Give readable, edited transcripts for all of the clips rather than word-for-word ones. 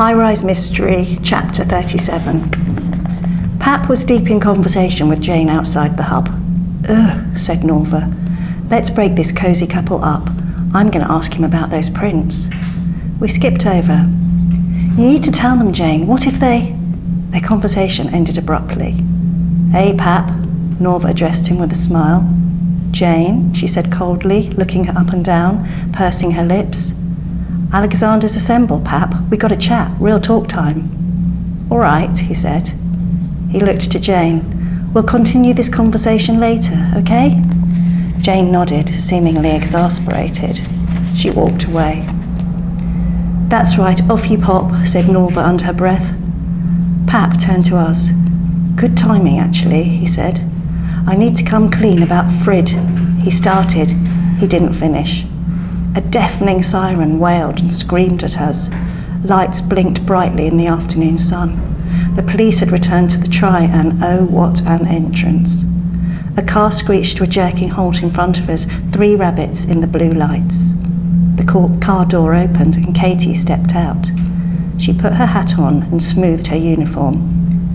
High-Rise Mystery, Chapter 37. Pap was deep in conversation with Jane outside the hub. "Ugh," said Norva. "Let's break this cosy couple up. I'm going to ask him about those prints." We skipped over. "You need to tell them, Jane. What if they..." Their conversation ended abruptly. "Hey, Pap," Norva addressed him with a smile. "Jane," she said coldly, looking her up and down, pursing her lips. "Alexander's assembled, Pap. We got a chat, real talk time." "All right," he said. He looked to Jane. "We'll continue this conversation later, okay?" Jane nodded, seemingly exasperated. She walked away. "That's right, off you pop," said Norva under her breath. Pap turned to us. "Good timing, actually," he said. "I need to come clean about Frid. He started. He didn't finish." A deafening siren wailed and screamed at us. Lights blinked brightly in the afternoon sun. The police had returned to the try, and oh, what an entrance. A car screeched to a jerking halt in front of us, 3 rabbits in the blue lights. The car door opened and Katie stepped out. She put her hat on and smoothed her uniform.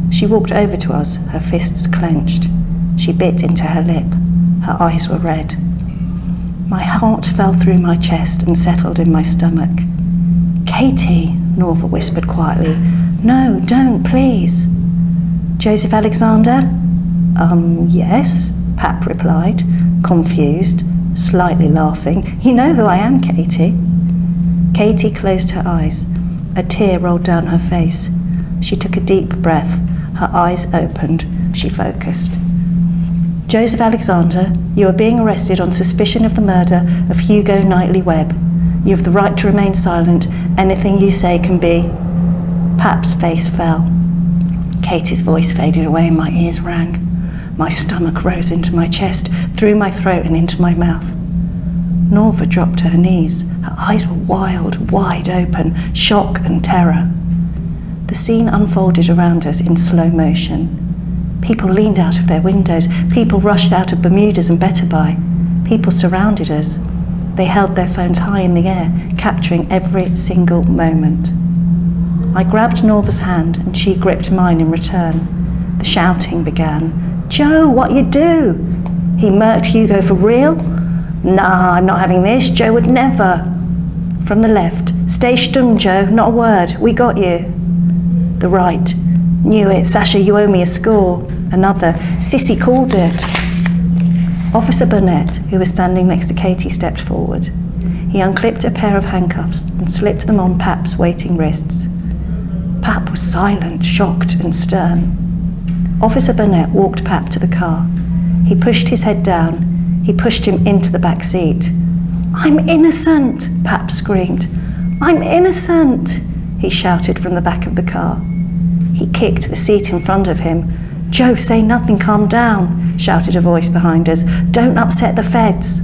She walked over to us, her fists clenched. She bit into her lip. Her eyes were red. My heart fell through my chest and settled in my stomach. "Katie," Norva whispered quietly. "No, don't, please." "Joseph Alexander?" Yes," Pap replied, confused, slightly laughing. "You know who I am, Katie." Katie closed her eyes. A tear rolled down her face. She took a deep breath. Her eyes opened. She focused. "Joseph Alexander, you are being arrested on suspicion of the murder of Hugo Knightley-Webb. You have the right to remain silent. Anything you say can be..." Pap's face fell. Katie's voice faded away and my ears rang. My stomach rose into my chest, through my throat and into my mouth. Norva dropped to her knees. Her eyes were wild, wide open, shock and terror. The scene unfolded around us in slow motion. People leaned out of their windows. People rushed out of Bermudas and Better Buy. People surrounded us. They held their phones high in the air, capturing every single moment. I grabbed Norva's hand and she gripped mine in return. The shouting began. "Joe, what you do? He murked Hugo for real? Nah, I'm not having this. Joe would never." From the left, "Stay stunned, Joe, not a word. We got you." The right, "Knew it, Sasha, you owe me a score." Another, "Sissy called it." Officer Burnett, who was standing next to Katie, stepped forward. He unclipped a pair of handcuffs and slipped them on Pap's waiting wrists. Pap was silent, shocked and stern. Officer Burnett walked Pap to the car. He pushed his head down. He pushed him into the back seat. "I'm innocent," Pap screamed. "I'm innocent," he shouted from the back of the car. He kicked the seat in front of him. "Joe, say nothing, calm down," shouted a voice behind us. "Don't upset the feds."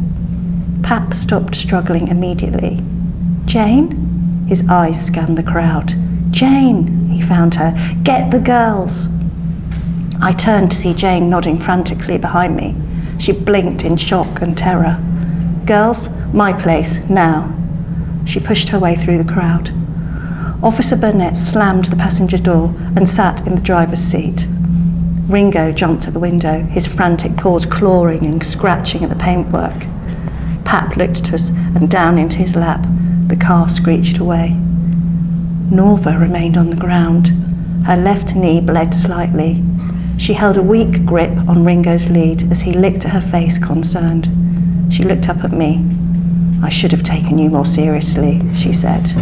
Pap stopped struggling immediately. "Jane?" His eyes scanned the crowd. "Jane," he found her. "Get the girls." I turned to see Jane nodding frantically behind me. She blinked in shock and terror. "Girls, my place, now." She pushed her way through the crowd. Officer Burnett slammed the passenger door and sat in the driver's seat. Ringo jumped to the window, his frantic paws clawing and scratching at the paintwork. Pap looked at us and down into his lap. The car screeched away. Norva remained on the ground. Her left knee bled slightly. She held a weak grip on Ringo's lead as he licked at her face, concerned. She looked up at me. "I should have taken you more seriously," she said.